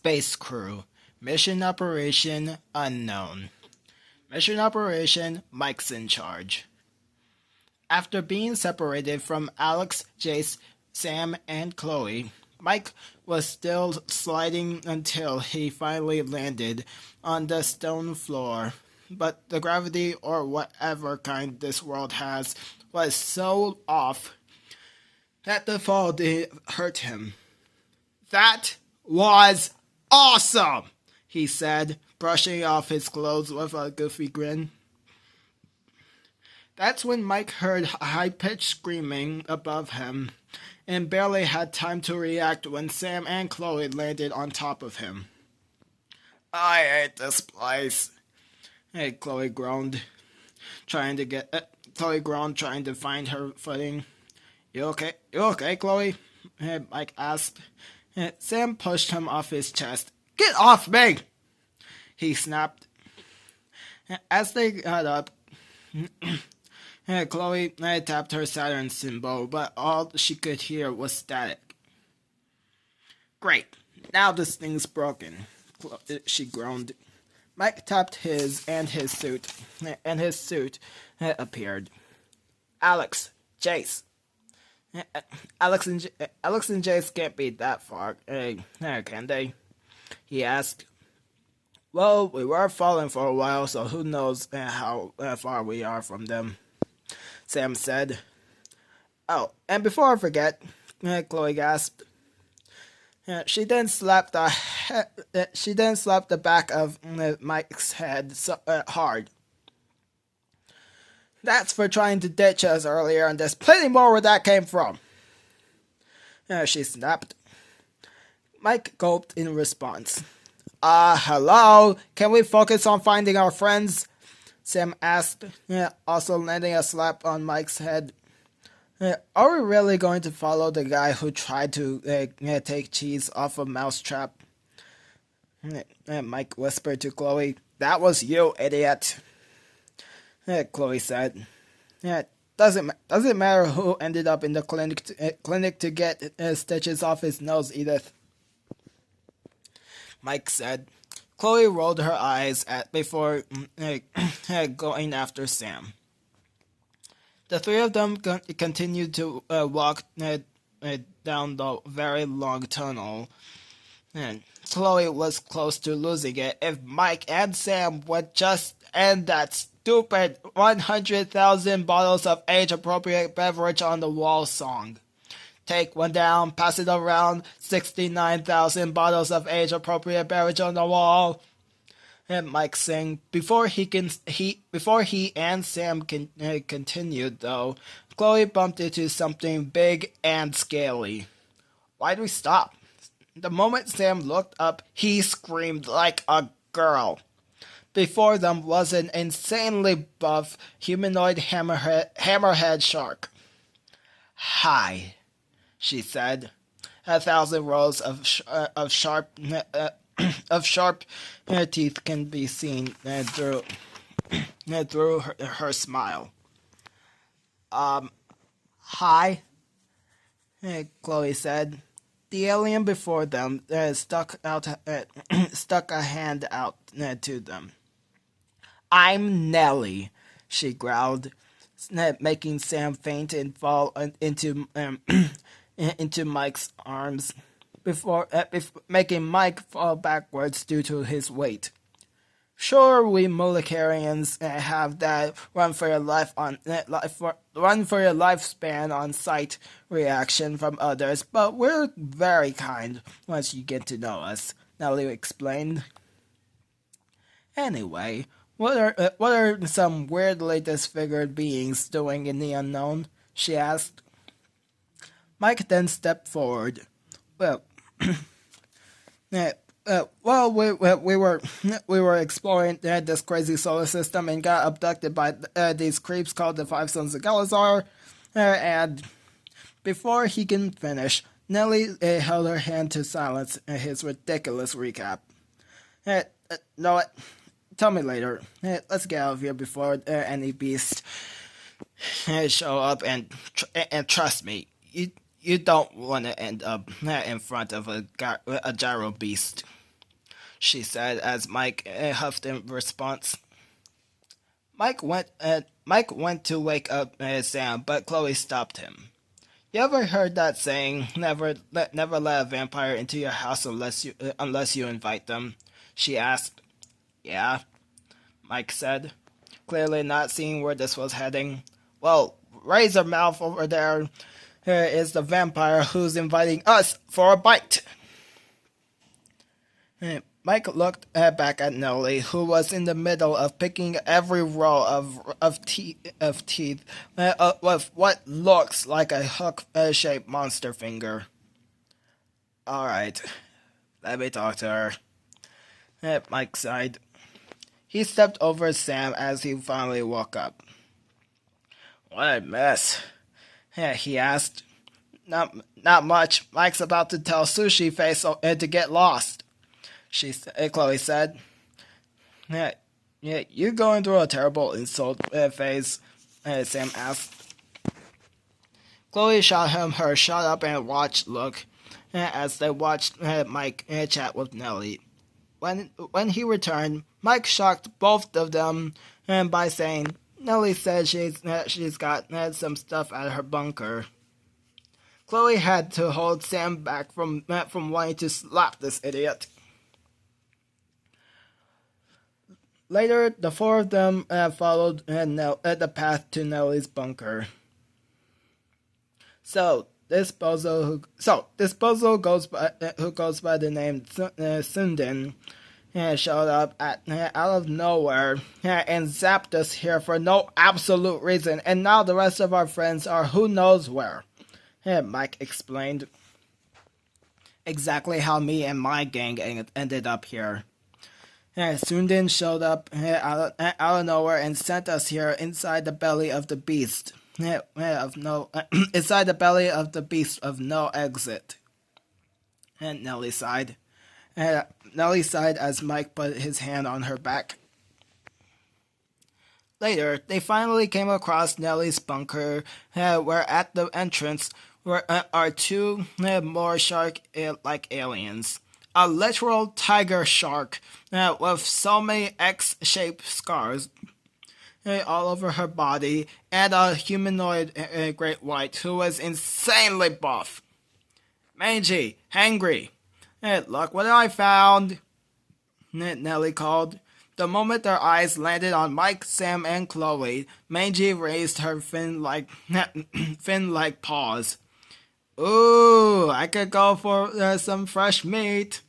Space Crew. Mission Operation Unknown. Mission Operation Mike's in charge. After being separated from Alex, Jace, Sam, and Chloe, Mike was still sliding until he finally landed on the stone floor. But the gravity, or whatever kind this world has, was so off that the fall did hurt him. "That was awesome," he said, brushing off his clothes with a goofy grin. That's when Mike heard high-pitched screaming above him, and barely had time to react when Sam and Chloe landed on top of him. "I hate this place," Chloe groaned, trying to find her footing. You okay? You okay, Chloe?" Mike asked. Sam pushed him off his chest. "Get off me!" he snapped. As they got up, Chloe tapped her Saturn symbol, but all she could hear was static. "Great, now this thing's broken," she groaned. Mike tapped his suit appeared. "Alex, Jace." Alex and Jace can't be that far, can they?" he asked. "Well, we were falling for a while, so who knows how far we are from them," Sam said. "Oh, and before I forget," Chloe gasped. She then slapped the back of Mike's head hard. "That's for trying to ditch us earlier, and there's plenty more where that came from," she snapped. Mike gulped in response. Hello? Can we focus on finding our friends?" Sam asked, also landing a slap on Mike's head. "Are we really going to follow the guy who tried to take cheese off a mousetrap?" Mike whispered to Chloe. "That was you, idiot," Chloe said. Doesn't matter who ended up in the clinic to get stitches off his nose, Edith," Mike said. Chloe rolled her eyes before going after Sam. The three of them continued to walk down the very long tunnel. Chloe was close to losing it if Mike and Sam would just end that stupid 100,000 bottles of age-appropriate beverage on the wall song. "Take one down, pass it around, 69,000 bottles of age-appropriate beverage on the wall," and Mike sang. Before he and Sam continued, though, Chloe bumped into something big and scaly. "Why'd we stop?" The moment Sam looked up, he screamed like a girl. Before them was an insanely buff humanoid hammerhead shark. "Hi," she said. 1,000 rows of sharp teeth can be seen through her smile. Hi," Chloe said. The alien before them stuck a hand out to them. "I'm Nellie," she growled, making Sam faint and fall into Mike's arms, before making Mike fall backwards due to his weight. "Sure, we Mulikarians have that run for your lifespan on sight reaction from others, but we're very kind once you get to know us," Nellie explained. "Anyway, what are some weirdly disfigured beings doing in the unknown?" she asked. Mike then stepped forward. "Well, we were exploring this crazy solar system and got abducted by these creeps called the Five Sons of Galazar." And before he can finish, Nellie held her hand to silence his ridiculous recap. "No, what? Tell me later. Let's get out of here before any beast show up, and trust me, you don't want to end up in front of a gyro beast." she said as Mike huffed in response. Mike went to wake up Sam, but Chloe stopped him. You ever heard that saying, never let a vampire into your house unless you invite them? She asked. Yeah, Mike said, clearly not seeing where this was heading. Well, Razormouth over there is the vampire who's inviting us for a bite. Mike looked back at Nellie, who was in the middle of picking every row of teeth with what looks like a hook-shaped monster finger. All right, let me talk to her. Mike sighed. He stepped over Sam as he finally woke up. What a mess, he asked. Not much. Mike's about to tell Sushi Face to get lost. Chloe said. Yeah, you going through a terrible insult phase? Sam asked. Chloe shot him her shut up and watch look as they watched Mike chat with Nellie. When he returned, Mike shocked both of them by saying, Nellie said she's got some stuff at her bunker. Chloe had to hold Sam back from wanting to slap this idiot. Later, the four of them followed the path to Nellie's bunker. So this bozo who goes by the name Sundin showed up out of nowhere and zapped us here for no absolute reason, and now the rest of our friends are who knows where. Mike explained. Exactly how me and my gang ended up here. Sundin showed up out of nowhere and sent us here inside the belly of the beast. Inside the belly of the beast of no exit. And Nellie sighed. Nellie sighed as Mike put his hand on her back. Later, they finally came across Nellie's bunker, where at the entrance are two more shark-like aliens. A literal tiger shark with so many X-shaped scars all over her body, and a humanoid great white who was insanely buff. Mangy, hangry. Look what I found, Nellie called. The moment their eyes landed on Mike, Sam, and Chloe, Mangy raised her fin-like paws. Ooh, I could go for some fresh meat.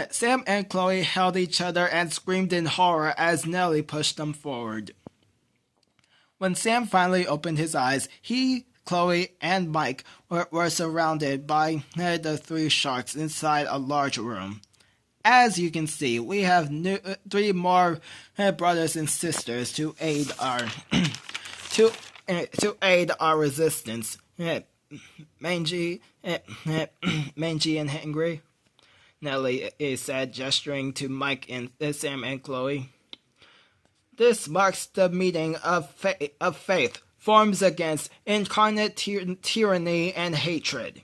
Sam and Chloe held each other and screamed in horror as Nellie pushed them forward. When Sam finally opened his eyes, he, Chloe, and Mike were surrounded by the three sharks inside a large room. As you can see, we have three more brothers and sisters to aid our to aid our resistance. Mangy and hangry, Nellie said, gesturing to Mike and Sam and Chloe. This marks the meeting of faith, forms against incarnate tyranny and hatred.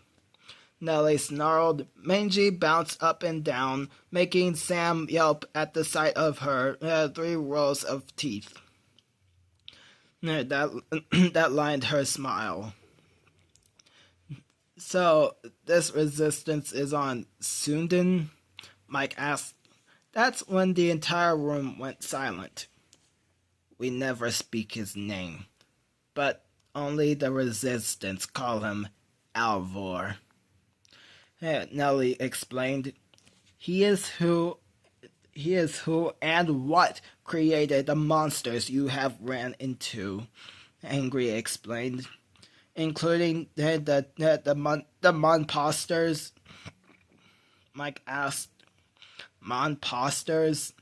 Nellie snarled. Mangy bounced up and down, making Sam yelp at the sight of her 3 rows of teeth. That lined her smile. So, this resistance is on Sundin? Mike asked. That's when the entire room went silent. We never speak his name, but only the resistance call him Alvor. Nellie explained. He is who and what created the monsters you have ran into, Angry explained, including the monposters. Mike asked. Monposters?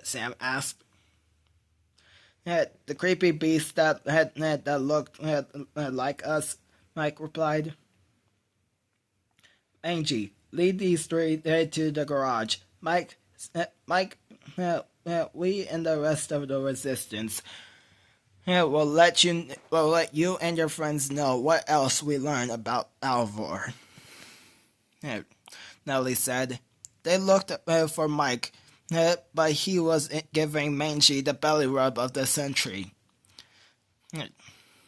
Sam asked. The creepy beasts that looked like us, Mike replied. Angie, lead these 3 to the garage. Mike, we and the rest of the resistance will let you and your friends know what else we learn about Alvor. Nellie said. They looked for Mike, but he was giving Mangy the belly rub of the century.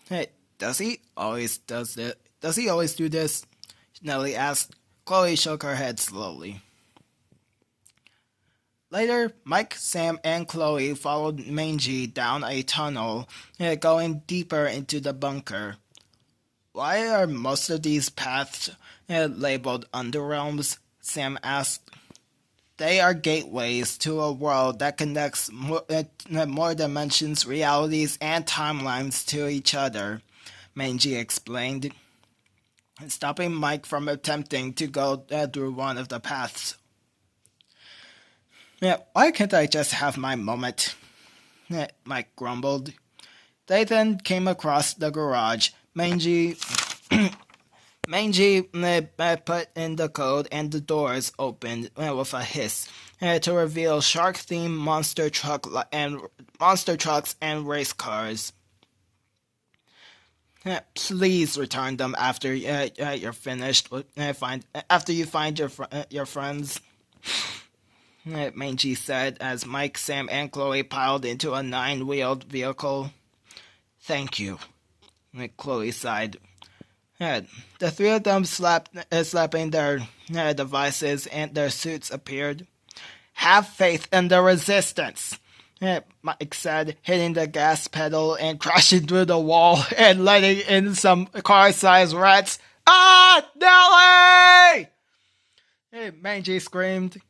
Hey, Does he always do this? Nellie asked. Chloe shook her head slowly. Later, Mike, Sam, and Chloe followed Mangy down a tunnel, going deeper into the bunker. Why are most of these paths labeled underrealms? Sam asked. They are gateways to a world that connects more dimensions, realities, and timelines to each other, Mangy explained, stopping Mike from attempting to go through one of the paths. Why can't I just have my moment? Mike grumbled. They then came across the garage. Mangy put in the code and the doors opened with a hiss to reveal shark-themed monster trucks and race cars. Please return them after you're finished. After you find your friends. Mangy said as Mike, Sam, and Chloe piled into a 9-wheeled vehicle. Thank you, Chloe sighed. The three of them slapping their devices and their suits appeared. Have faith in the resistance, Mike said, hitting the gas pedal and crashing through the wall and letting in some car-sized rats. Ah, Nelly! Mangy screamed.